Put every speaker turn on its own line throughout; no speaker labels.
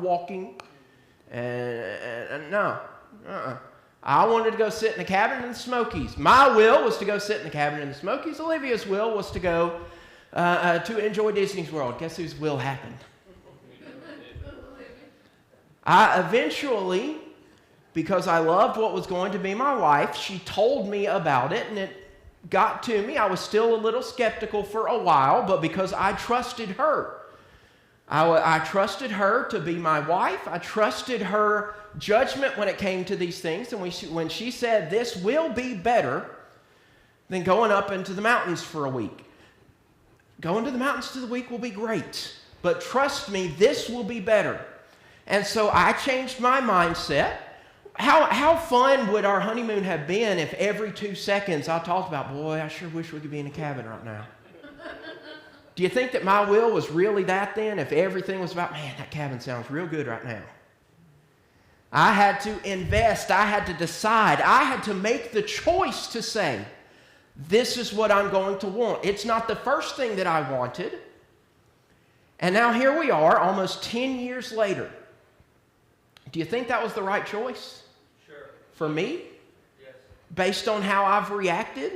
walking. And no. I wanted to go sit in the cabin in the Smokies. My will was to go sit in the cabin in the Smokies. Olivia's will was to go to enjoy Disney's World. Guess whose will happened? I eventually, because I loved what was going to be my wife, she told me about it, and it got to me. I was still a little skeptical for a while, but because I trusted her. I trusted her to be my wife. I trusted her judgment when it came to these things. And when she said, this will be better than going up into the mountains for a week. Going to the mountains for the week will be great. But trust me, this will be better. And so I changed my mindset. How fun would our honeymoon have been if every 2 seconds I talked about, boy, I sure wish we could be in a cabin right now. Do you think that my will was really that then? If everything was about, man, that cabin sounds real good right now. I had to invest. I had to decide. I had to make the choice to say, this is what I'm going to want. It's not the first thing that I wanted. And now here we are, almost 10 years later. Do you think that was the right choice?
Sure.
For me?
Yes. Based
on how I've reacted?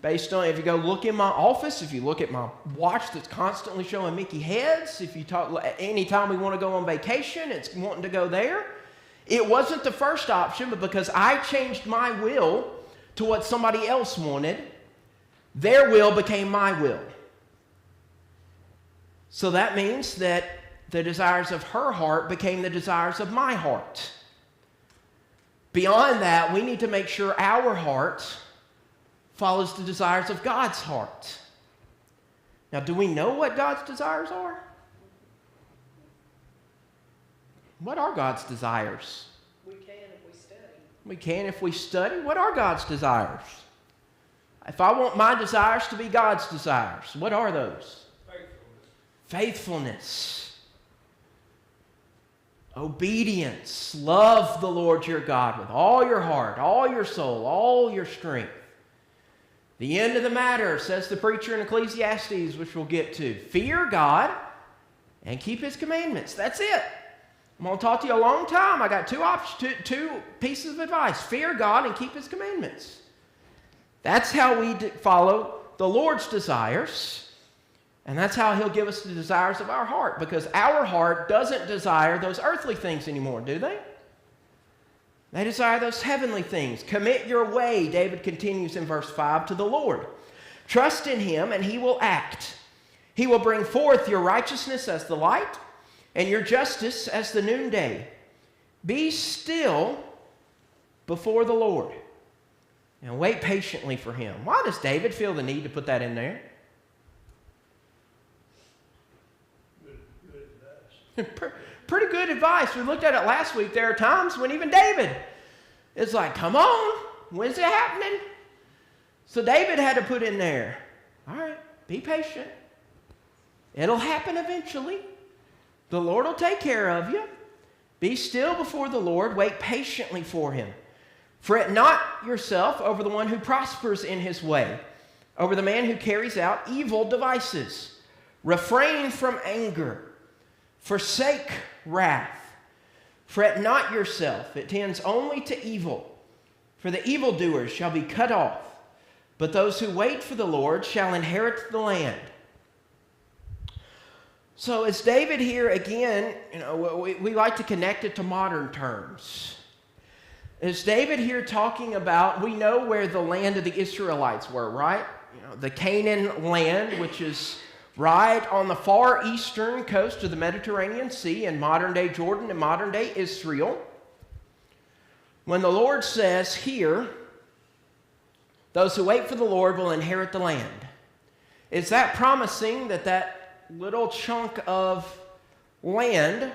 Based on, if you go look in my office, if you look at my watch that's constantly showing Mickey heads, if you talk, anytime we want to go on vacation, it's wanting to go there. It wasn't the first option, but because I changed my will to what somebody else wanted, their will became my will. So that means that the desires of her heart became the desires of my heart. Beyond that, we need to make sure our heart follows the desires of God's heart. Now, do we know what God's desires are? What are God's desires?
We can if we study.
We can if we study. What are God's desires? If I want my desires to be God's desires, what are those? Faithfulness. Obedience. Love the Lord your God with all your heart, all your soul, all your strength. The end of the matter, says the preacher in Ecclesiastes, which we'll get to. Fear God and keep His commandments. That's it. I'm going to talk to you a long time. I got two pieces of advice. Fear God and keep His commandments. That's how we follow the Lord's desires. And that's how He'll give us the desires of our heart. Because our heart doesn't desire those earthly things anymore, do they? They desire those heavenly things. Commit your way, David continues in verse 5, to the Lord. Trust in Him and He will act. He will bring forth your righteousness as the light and your justice as the noonday. Be still before the Lord and wait patiently for Him. Why does David feel the need to put that in there?
Good advice.
Pretty good advice. We looked at it last week. There are times when even David is like, come on, when's it happening? So David had to put in there, all right, be patient. It'll happen eventually. The Lord will take care of you. Be still before the Lord. Wait patiently for Him. Fret not yourself over the one who prospers in his way, over the man who carries out evil devices. Refrain from anger. Forsake wrath. Fret not yourself, it tends only to evil. For the evildoers shall be cut off, but those who wait for the Lord shall inherit the land. So is David here again, we like to connect it to modern terms. Is David here talking about, we know where the land of the Israelites were, right? The Canaan land, which is right on the far eastern coast of the Mediterranean Sea in modern-day Jordan and modern-day Israel. When the Lord says here, those who wait for the Lord will inherit the land. Is that promising that that little chunk of land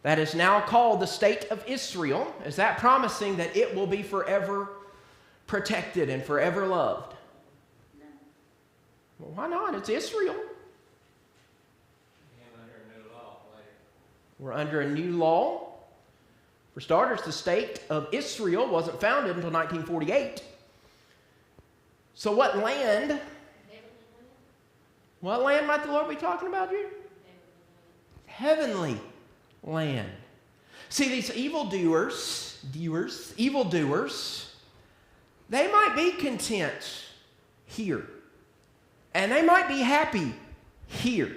that is now called the state of Israel, is that promising that it will be forever protected and forever loved?
No.
Well, why not? It's Israel. We're under a new law. For starters, the state of Israel wasn't founded until 1948. So what land? What land might the Lord be talking about here? Heavenly. land. See, these evildoers, they might be content here. And they might be happy here.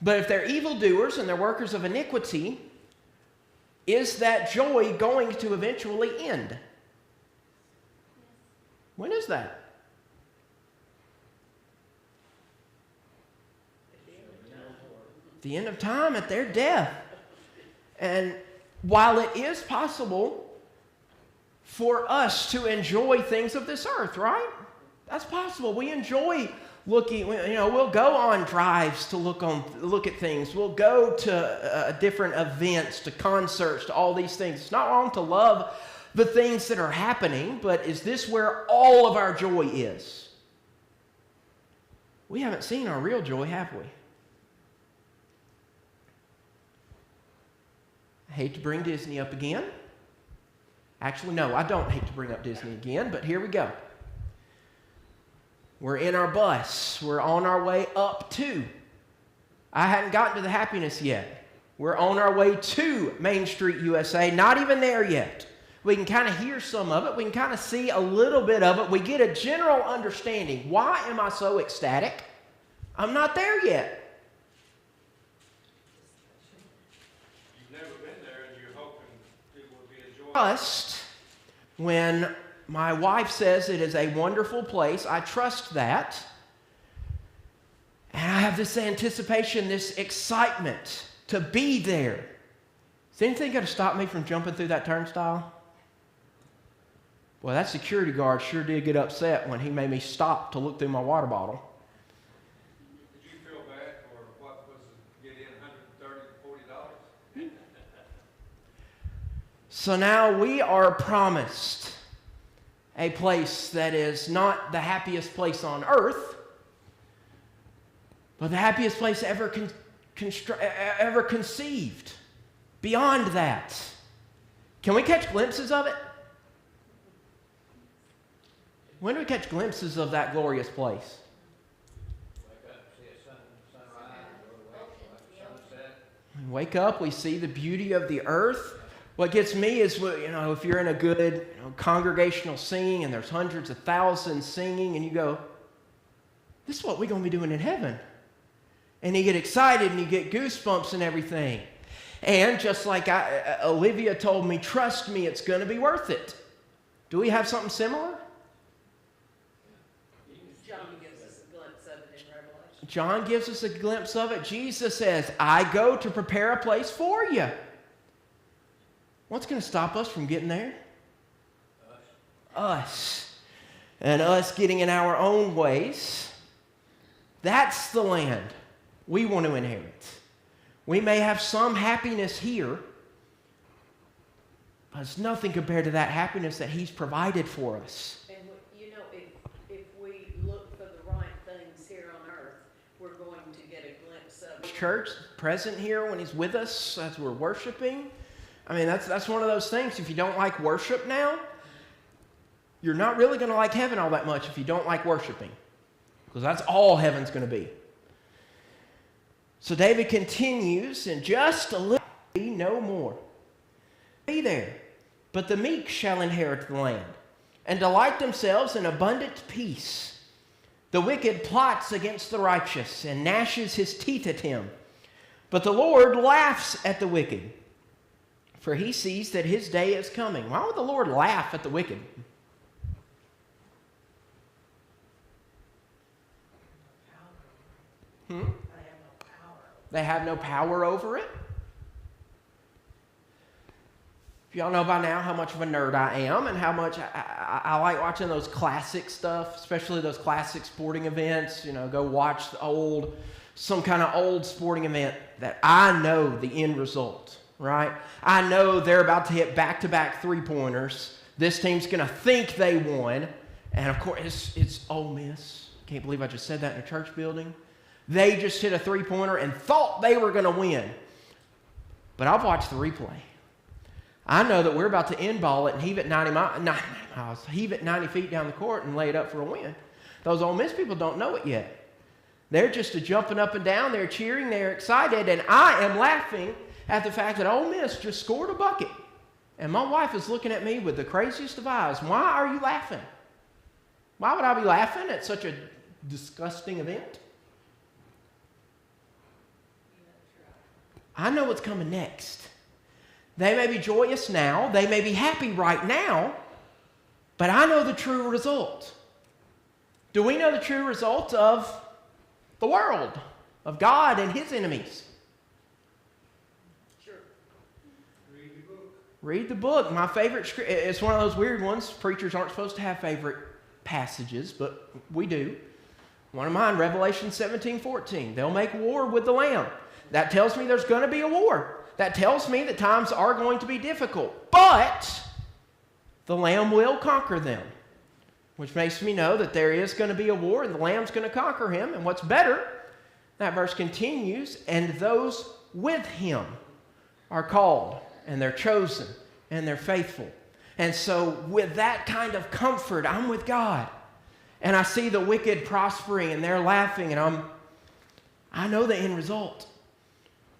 But if they're evildoers and they're workers of iniquity, is that joy going to eventually end? When is that? The end of time, at their death. And while it is possible for us to enjoy things of this earth, right? That's possible. We enjoy looking, we'll go on drives to look at things. We'll go to different events, to concerts, to all these things. It's not wrong to love the things that are happening, but is this where all of our joy is? We haven't seen our real joy, have we? I hate to bring Disney up again. Actually, no, I don't hate to bring up Disney again, but here we go. We're in our bus. We're on our way up to. I hadn't gotten to the happiness yet. We're on our way to Main Street, USA. Not even there yet. We can kind of hear some of it. We can kind of see a little bit of it. We get a general understanding. Why am I so ecstatic? I'm not there yet.
You've never been there and you're hoping it will be a joy.
Trust, when my wife says it is a wonderful place, I trust that. And I have this anticipation, this excitement to be there. Is anything going to stop me from jumping through that turnstile? Well, that security guard sure did get upset when he made me stop to look through my water bottle.
Did you feel bad or what was it, get in $130, $40?
So now we are promised a place that is not the happiest place on earth, but the happiest place ever conceived. Beyond that. Can we catch glimpses of it? When do we catch glimpses of that glorious place?
Wake up, see a sunrise, or sunset.
We wake up, we see the beauty of the earth. What gets me is, if you're in a good congregational singing and there's hundreds of thousands singing and you go, this is what we're going to be doing in heaven. And you get excited and you get goosebumps and everything. And just like Olivia told me, trust me, it's going to be worth it. Do we have something similar?
John gives us a glimpse of it in Revelation.
John gives us a glimpse of it. Jesus says, I go to prepare a place for you. What's going to stop us from getting there? Us. And us getting in our own ways. That's the land we want to inherit. We may have some happiness here, but it's nothing compared to that happiness that He's provided for us.
And if we look for the right things here on earth, we're going to get a glimpse of it.
Church, present here when He's with us as we're worshiping. I mean, that's one of those things. If you don't like worship now, you're not really going to like heaven all that much if you don't like worshiping. Because that's all heaven's going to be. So David continues, and just a little, no more. Be there, but the meek shall inherit the land, and delight themselves in abundant peace. The wicked plots against the righteous, and gnashes his teeth at him. But the Lord laughs at the wicked, for he sees that his day is coming. Why would the Lord laugh at the wicked? They have no power over it. If y'all know by now how much of a nerd I am and how much I like watching those classic stuff, especially those classic sporting events, go watch some kind of old sporting event that I know the end result, right? I know they're about to hit back-to-back three-pointers. This team's going to think they won. And, of course, it's Ole Miss. Can't believe I just said that in a church building. They just hit a three-pointer and thought they were going to win. But I've watched the replay. I know that we're about to end ball it and heave it 90 feet down the court and lay it up for a win. Those Ole Miss people don't know it yet. They're just jumping up and down. They're cheering. They're excited. And I am laughing at the fact that Ole Miss just scored a bucket. And my wife is looking at me with the craziest of eyes. Why are you laughing? Why would I be laughing at such a disgusting event? I know what's coming next. They may be joyous now. They may be happy right now. But I know the true result. Do we know the true result of the world, of God and his enemies?
Sure.
Read the book.
Read the book. My favorite scripture, it's one of those weird ones. Preachers aren't supposed to have favorite passages, but we do. One of mine, Revelation 17:14. They'll make war with the Lamb. That tells me there's going to be a war. That tells me that times are going to be difficult. But the Lamb will conquer them, which makes me know that there is going to be a war and the Lamb's going to conquer him. And what's better, that verse continues, and those with him are called, and they're chosen, and they're faithful. And so with that kind of comfort, I'm with God. And I see the wicked prospering, and they're laughing, and I know the end result.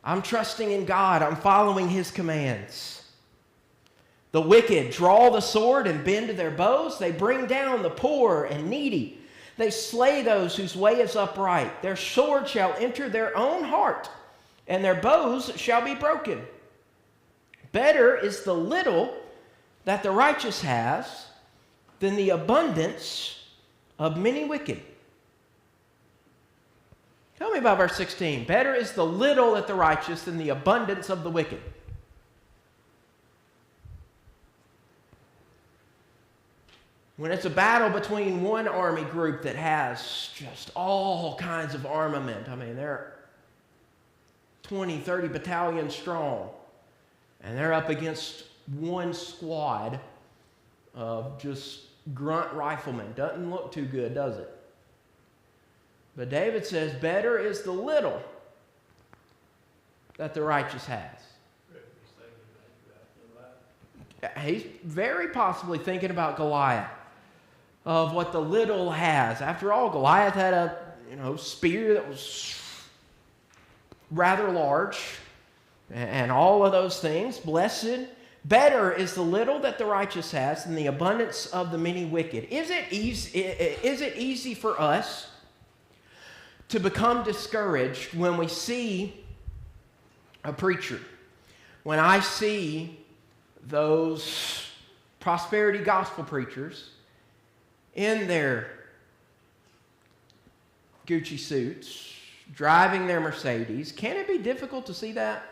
I'm trusting in God. I'm following his commands. The wicked draw the sword and bend their bows. They bring down the poor and needy. They slay those whose way is upright. Their sword shall enter their own heart, and their bows shall be broken. Better is the little that the righteous has than the abundance of many wicked. Tell me about verse 16. Better is the little that the righteous than the abundance of the wicked. When it's a battle between one army group that has just all kinds of armament, I mean, they're 20, 30 battalions strong, and they're up against one squad of just grunt riflemen. Doesn't look too good, does it? But David says, better is the little that the righteous has. He's very possibly thinking about Goliath, of what the little has. After all, Goliath had a spear that was rather large, and all of those things. Blessed, better is the little that the righteous has than the abundance of the many wicked. Is it easy for us to become discouraged when we see a preacher? When I see those prosperity gospel preachers in their Gucci suits, driving their Mercedes, can it be difficult to see that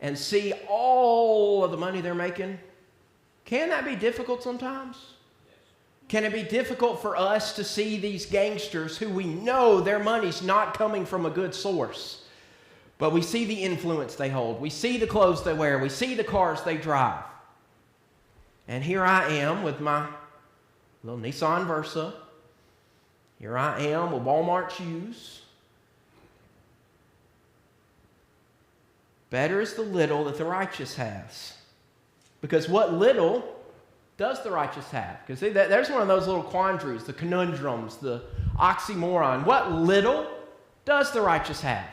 and see all of the money they're making? Can that be difficult sometimes? Can it be difficult for us to see these gangsters who we know their money's not coming from a good source, but we see the influence they hold, we see the clothes they wear, we see the cars they drive. And here I am with my little Nissan Versa. Here I am with Walmart shoes. Better is the little that the righteous has. Because what little does the righteous have? Because there's one of those little quandaries, the conundrums, the oxymoron. What little does the righteous have?